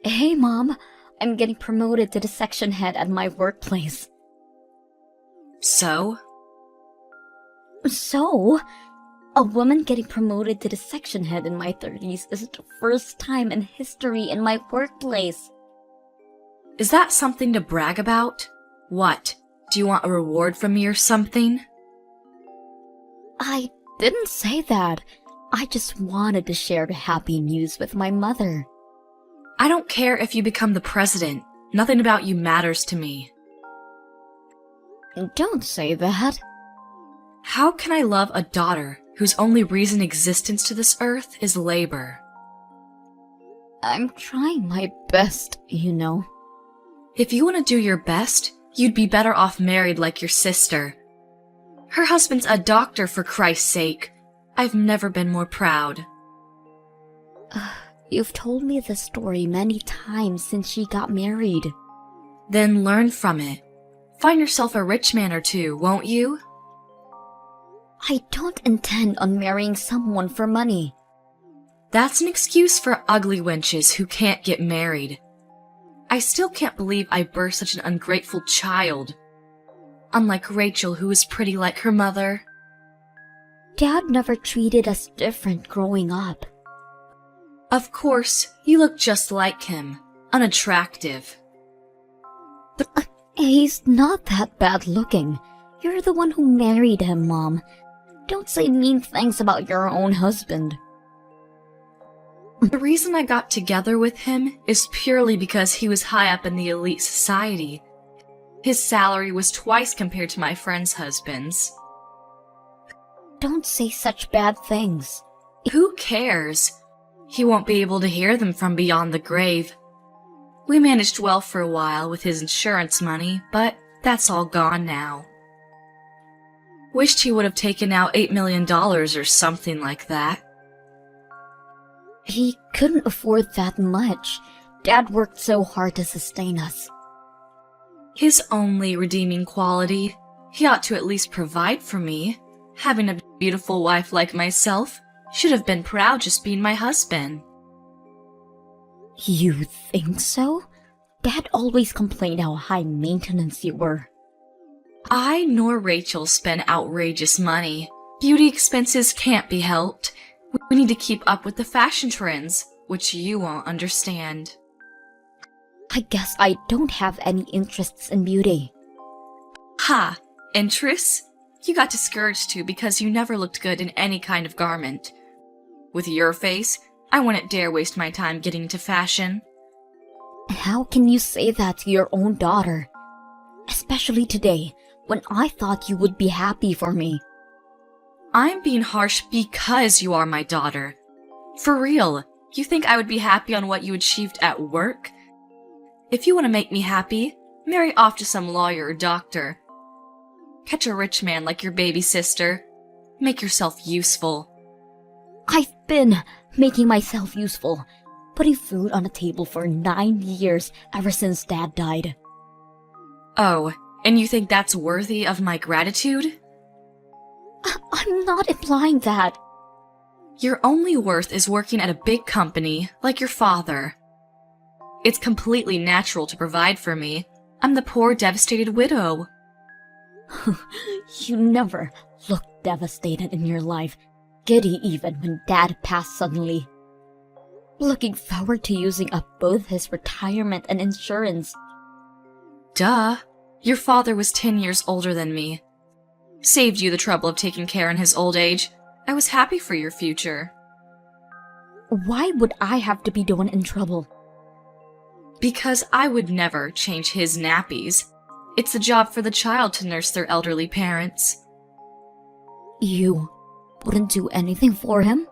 Hey, Mom. I'm getting promoted to the section head at my workplace. So? So, a woman getting promoted to the section head in my 30s is the first time in history in my workplace. Is that something to brag about? What? Do you want a reward from me or something? I didn't say that. I just wanted to share the happy news with my mother. I don't care if you become the president. Nothing about you matters to me. Don't say that. How can I love a daughter whose only reason existence to this earth is labor? I'm trying my best, you know. If you want to do your best, you'd be better off married like your sister. Her husband's a doctor, for Christ's sake. I've never been more proud. You've told me this story many times since she got married. Then learn from it. Find yourself a rich man or two, won't you? I don't intend on marrying someone for money. That's an excuse for ugly wenches who can't get married. I still can't believe I birthed such an ungrateful child. Unlike Rachel, who is pretty like her mother. Dad never treated us different growing up. Of course, you look just like him. Unattractive. He's not that bad looking. You're the one who married him, Mom. Don't say mean things about your own husband. The reason I got together with him is purely because he was high up in the elite society. His salary was twice compared to my friends' husbands. Don't say such bad things. Who cares? He won't be able to hear them from beyond the grave. We managed well for a while with his insurance money, but that's all gone now. Wished he would have taken out $8 million or something like that. He couldn't afford that much. Dad worked so hard to sustain us. His only redeeming quality, he ought to at least provide for me. Having a beautiful wife like myself, should have been proud just being my husband. You think so? Dad always complained how high maintenance you were. I nor Rachel spend outrageous money. Beauty expenses can't be helped. We need to keep up with the fashion trends, which you won't understand. I guess I don't have any interests in beauty. Ha! Interests? You got discouraged too because you never looked good in any kind of garment. With your face, I wouldn't dare waste my time getting into fashion. How can you say that to your own daughter? Especially today, when I thought you would be happy for me. I'm being harsh because you are my daughter. For real, you think I would be happy on what you achieved at work? If you want to make me happy, marry off to some lawyer or doctor. Catch a rich man like your baby sister. Make yourself useful. I've been making myself useful, putting food on the table for 9 years ever since Dad died. Oh, and you think that's worthy of my gratitude? I'm not implying that. Your only worth is working at a big company like your father. It's completely natural to provide for me. I'm the poor, devastated widow. You never looked devastated in your life, giddy even when Dad passed suddenly. Looking forward to using up both his retirement and insurance. Duh. Your father was 10 years older than me. Saved you the trouble of taking care in his old age. I was happy for your future. Why would I have to be the one in trouble? Because I would never change his nappies. It's a job for the child to nurse their elderly parents. You wouldn't do anything for him?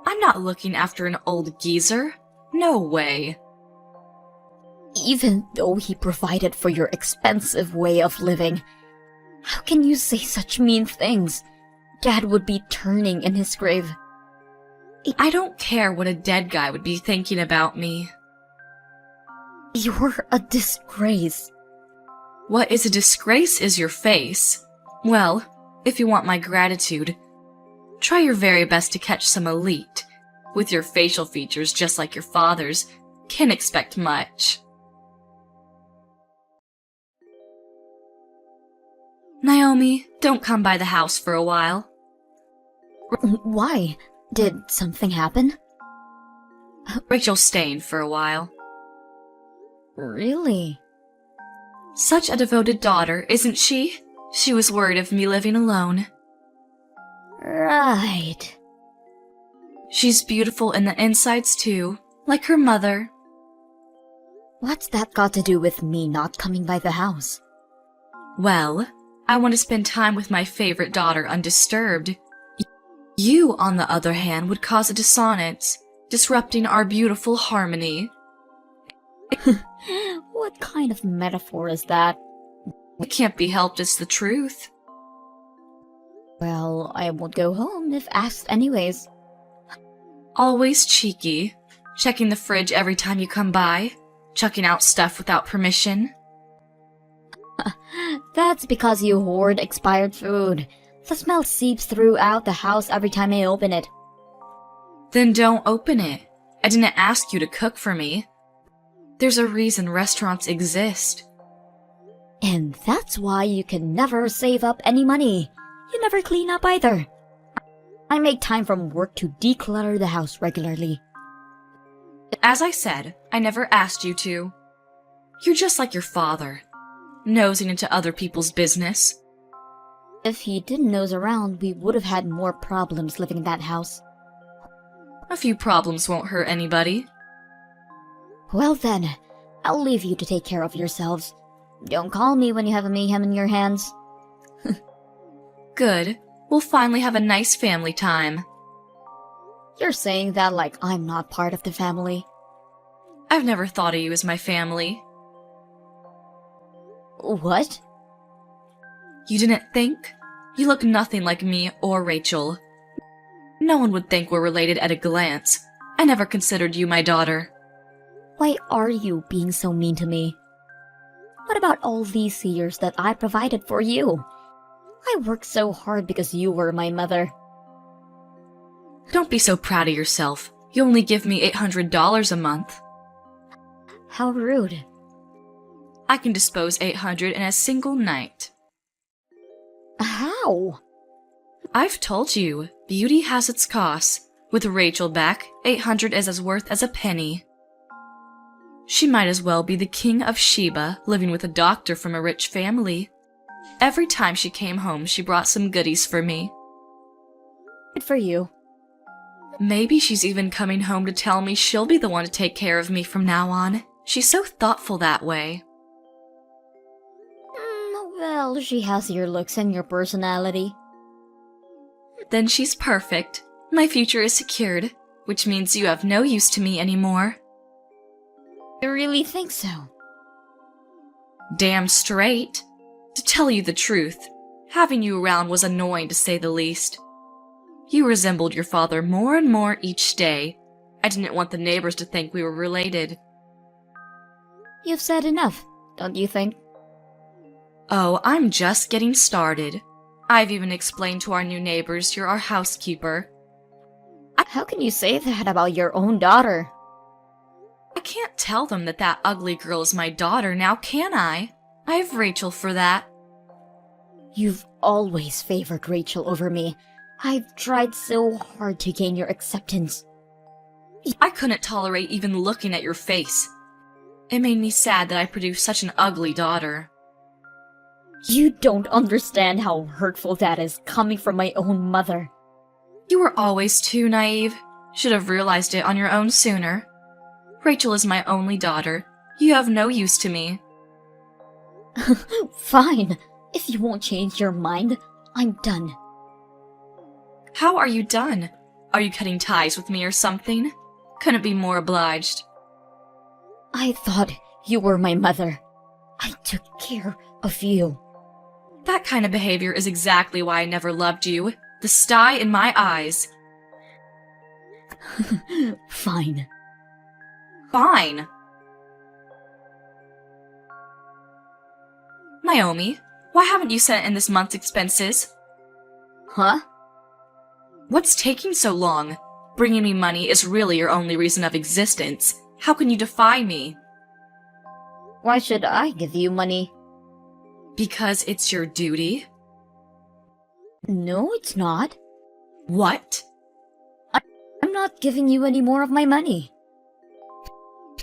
I'm not looking after an old geezer. No way. Even though he provided for your expensive way of living, how can you say such mean things? Dad would be turning in his grave. I don't care what a dead guy would be thinking about me. You're a disgrace. What is a disgrace is your face. Well, if you want my gratitude, try your very best to catch some elite. With your facial features just like your father's, Can't expect much. Naomi, don't come by the house for a while. Why? Did something happen? Rachel's staying for a while. Really? Such a devoted daughter, isn't she? She was worried of me living alone. Right. She's beautiful in the insides too, like her mother. What's that got to do with me not coming by the house? Well, I want to spend time with my favorite daughter undisturbed. You, on the other hand, would cause a dissonance, disrupting our beautiful harmony. What kind of metaphor is that? It can't be helped, it's the truth. Well, I won't go home if asked anyways. Always cheeky, checking the fridge every time you come by, chucking out stuff without permission. That's because you hoard expired food. The smell seeps throughout the house every time I open it. Then don't open it. I didn't ask you to cook for me. There's a reason restaurants exist. And that's why you can never save up any money. You never clean up either. I make time from work to declutter the house regularly. As I said, I never asked you to. You're just like your father, nosing into other people's business. If he didn't nose around, we would have had more problems living in that house. A few problems won't hurt anybody. Well then, I'll leave you to take care of yourselves. Don't call me when you have a mayhem in your hands. Good. We'll finally have a nice family time. You're saying that like I'm not part of the family. I've never thought of you as my family. What? You didn't think? You look nothing like me or Rachel. No one would think we're related at a glance. I never considered you my daughter. Why are you being so mean to me? What about all these years that I provided for you? I worked so hard because you were my mother. Don't be so proud of yourself. You only give me $800 a month. How rude. I can dispose $800 in a single night. How? I've told you, beauty has its costs. With Rachel back, $800 is as worth as a penny. She might as well be the king of Sheba, living with a doctor from a rich family. Every time she came home, she brought some goodies for me. Good for you. Maybe she's even coming home to tell me she'll be the one to take care of me from now on. She's so thoughtful that way. Well, she has your looks and your personality. Then she's perfect. My future is secured, which means you have no use to me anymore. You really think so? Damn straight. To tell you the truth, having you around was annoying to say the least. You resembled your father more and more each day. I didn't want the neighbors to think we were related. You've said enough, don't you think? Oh, I'm just getting started. I've even explained to our new neighbors you're our housekeeper. How can you say that about your own daughter? I can't tell them that that ugly girl is my daughter now, can I? I have Rachel for that. You've always favored Rachel over me. I've tried so hard to gain your acceptance. I couldn't tolerate even looking at your face. It made me sad that I produced such an ugly daughter. You don't understand how hurtful that is coming from my own mother. You were always too naive. Should have realized it on your own sooner. Rachel is my only daughter. You have no use to me. Fine. If you won't change your mind, I'm done. How are you done? Are you cutting ties with me or something? Couldn't be more obliged. I thought you were my mother. I took care of you. That kind of behavior is exactly why I never loved you. The sty in my eyes. Fine. Fine. Naomi, why haven't you sent in this month's expenses? Huh? What's taking so long? Bringing me money is really your only reason of existence. How can you defy me? Why should I give you money? Because it's your duty? No, it's not. What? I'm not giving you any more of my money.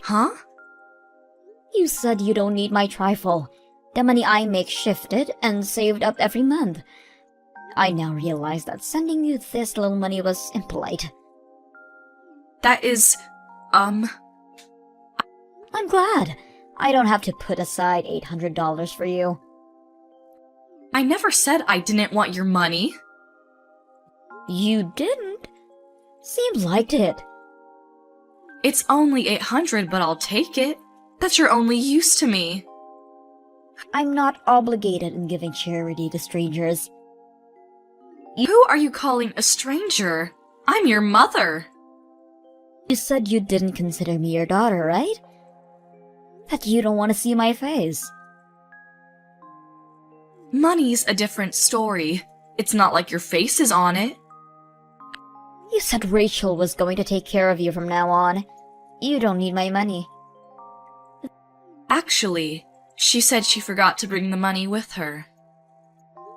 Huh? You said you don't need my trifle. The money I make shifted and saved up every month. I now realize that sending you this little money was impolite. That is, I'm glad. I don't have to put aside $800 for you. I never said I didn't want your money. You didn't? Seems like it. It's only $800, but I'll take it. That's your only use to me. I'm not obligated in giving charity to strangers. Who are you calling a stranger? I'm your mother. You said you didn't consider me your daughter, right? That you don't want to see my face. Money's a different story. It's not like your face is on it. You said Rachel was going to take care of you from now on. You don't need my money. Actually, she said she forgot to bring the money with her.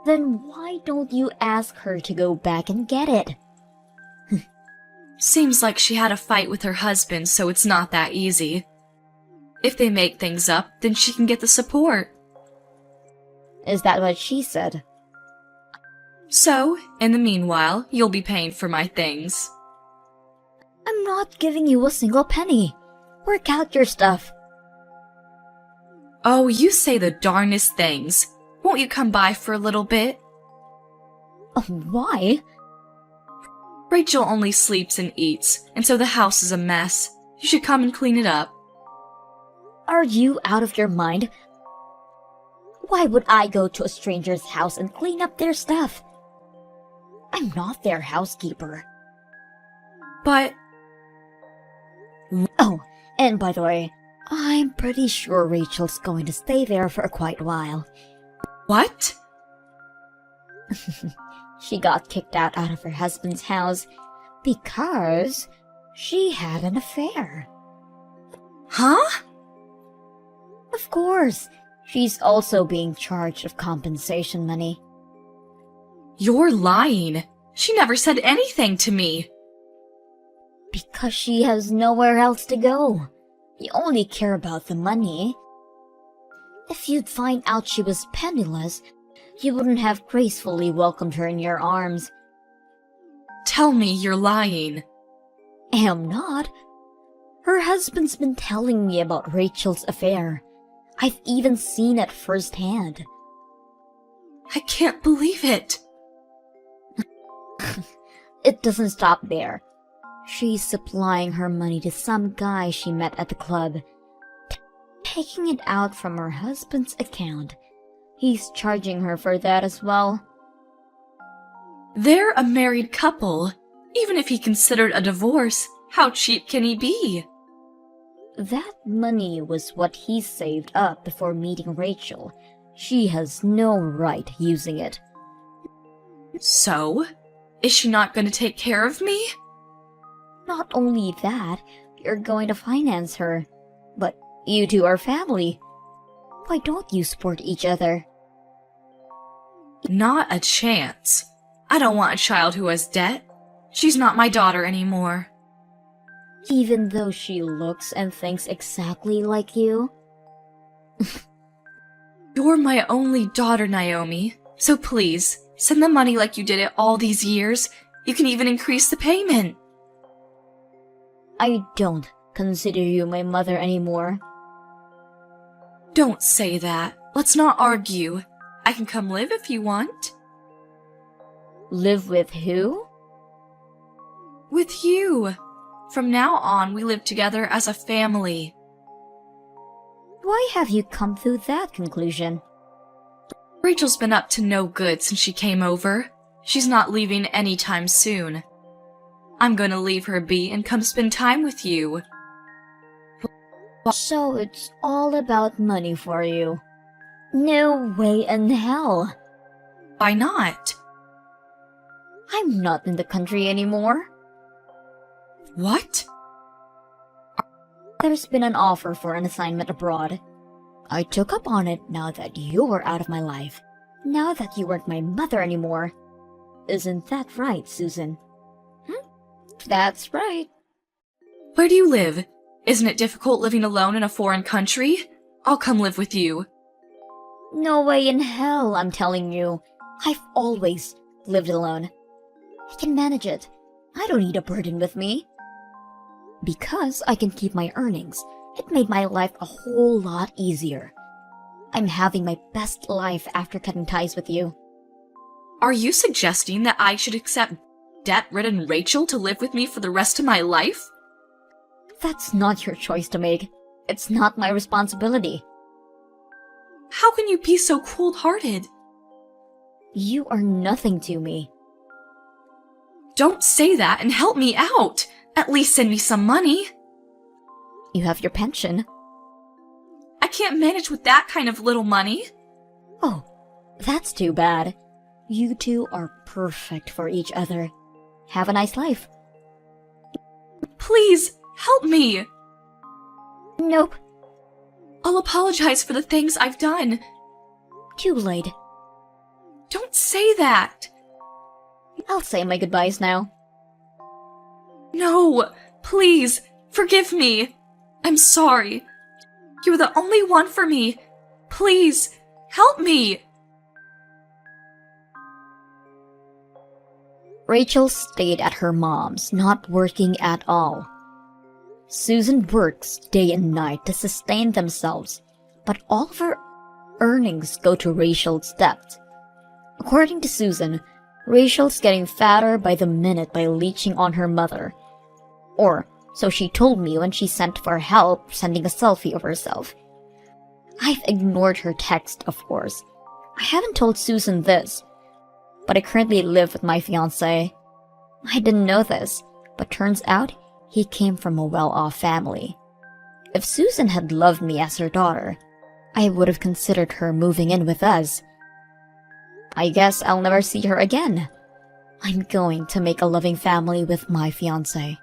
Then why don't you ask her to go back and get it? Seems like she had a fight with her husband, so it's not that easy. If they make things up, then she can get the support. Is that what she said? So, in the meanwhile, you'll be paying for my things. I'm not giving you a single penny. Work out your stuff. Oh, you say the darnest things. Won't you come by for a little bit? Oh, why? Rachel only sleeps and eats, and so the house is a mess. You should come and clean it up. Are you out of your mind? Why would I go to a stranger's house and clean up their stuff? I'm not their housekeeper. But... Oh, and by the way, I'm pretty sure Rachel's going to stay there for quite a while. What? She got kicked out of her husband's house because she had an affair. Huh? Of course, she's also being charged of compensation money. You're lying. She never said anything to me. Because she has nowhere else to go. You only care about the money. If you'd find out she was penniless, you wouldn't have gracefully welcomed her in your arms. Tell me you're lying. Am not. Her husband's been telling me about Rachel's affair. I've even seen it firsthand. I can't believe it. It doesn't stop there. She's supplying her money to some guy she met at the club, taking it out from her husband's account. He's charging her for that as well. They're a married couple. Even if he considered a divorce, how cheap can he be? That money was what he saved up before meeting Rachel. She has no right using it. So? Is she not going to take care of me? Not only that, you're going to finance her. But you two are family. Why don't you support each other? Not a chance. I don't want a child who has debt. She's not my daughter anymore. Even though she looks and thinks exactly like you? You're my only daughter, Naomi. So please, send the money like you did it all these years. You can even increase the payment. I don't consider you my mother anymore. Don't say that. Let's not argue. I can come live if you want. Live with who? With you. From now on, we live together as a family. Why have you come to that conclusion? Rachel's been up to no good since she came over. She's not leaving anytime soon. I'm gonna leave her be and come spend time with you. So it's all about money for you. No way in hell. Why not? I'm not in the country anymore. What? there's been an offer for an assignment abroad. I took up on it now that you were out of my life. Now that you weren't my mother anymore. Isn't that right, Susan? That's right. Where do you live? Isn't it difficult living alone in a foreign country? I'll come live with you. No way in hell, I'm telling you. I've always lived alone. I can manage it. I don't need a burden with me. Because I can keep my earnings, it made my life a whole lot easier. I'm having my best life after cutting ties with you. Are you suggesting that I should accept debt-ridden Rachel to live with me for the rest of my life? That's not your choice to make. It's not my responsibility. How can you be so cold-hearted? You are nothing to me. Don't say that and help me out. At least send me some money. You have your pension. I can't manage with that kind of little money. Oh, that's too bad. You two are perfect for each other. Have a nice life. Please, help me. Nope. I'll apologize for the things I've done. Too late. Don't say that. I'll say my goodbyes now. No, please, forgive me. I'm sorry. You're the only one for me. Please, help me. Rachel stayed at her mom's, not working at all. Susan works day and night to sustain themselves, but all of her earnings go to Rachel's debt. According to Susan, Rachel's getting fatter by the minute by leeching on her mother. Or, so she told me when she sent for help sending a selfie of herself. I've ignored her text, of course. I haven't told Susan this, but I currently live with my fiancé. I didn't know this, but turns out he came from a well-off family. If Susan had loved me as her daughter, I would have considered her moving in with us. I guess I'll never see her again. I'm going to make a loving family with my fiancé.